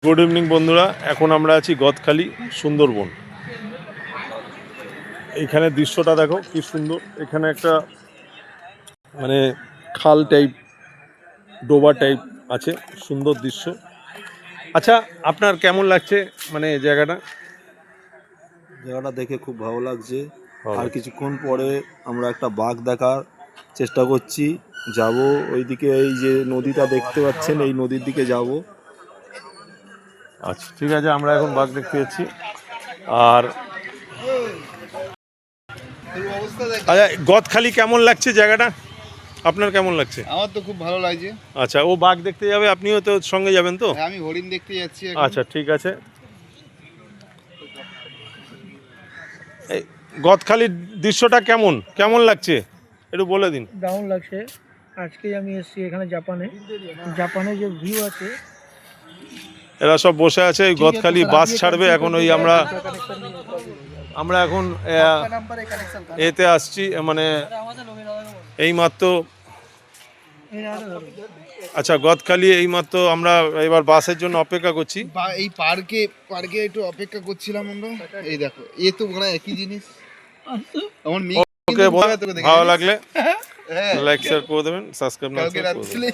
Good evening বন্ধুরা, এখন আমরা আছি গদখালি সুন্দরবন। এইখানে দৃশ্যটা দেখো কি সুন্দর। এখানে একটা মানে খাল টাইপ, ডোবা টাইপ আছে, সুন্দর দৃশ্য। আচ্ছা, আপনার কেমন লাগছে মানে জায়গাটা? জায়গাটা দেখে খুব ভালো লাগছে। ভালো। আর কিছুক্ষণ পরে আমরা একটা বাঘ দেখার চেষ্টা করছি, যাব ওইদিকে। এই যে নদীটা দেখতে পাচ্ছেন, এই নদীর দিকে যাব। আচ্ছা ঠিক আছে, আমরা এখন বাঘ দেখতে যাচ্ছি। আর আচ্ছা, গদখালি কেমন লাগছে জায়গাটা? আপনার কেমন লাগছে? আমার তো খুব ভালো লাগছে। আচ্ছা, ও বাঘ দেখতে যাবে, আপনিও তো সঙ্গে যাবেন তো? হ্যাঁ, আমি হরিণ দেখতে যাচ্ছি এখন। আচ্ছা ঠিক আছে। এই গদখালির দৃশ্যটা কেমন কেমন লাগছে একটু বলে দিন। দারুণ লাগছে। আজকেই আমি এসেছি এখানে জাপানে যে ভিউ আছে। এরা সব বসে আছে, ওই গদখালি বাস ছাড়বে এখন। ওই আমরা এখন এতে আসছি, মানে এইমাত্র। আচ্ছা, গদখালি এইমাত্র আমরা এবার বাসের জন্য অপেক্ষা করছি। এই পার্কে একটু অপেক্ষা করছিলাম আমরা। এই দেখো, এ তো মনে হয় একই জিনিস। আমার মেয়ে ওকে ভালো লাগলে হ্যাঁ, লাইক শেয়ার করে দেবেন, সাবস্ক্রাইব না কালকে করে দেবেন। রাত্রে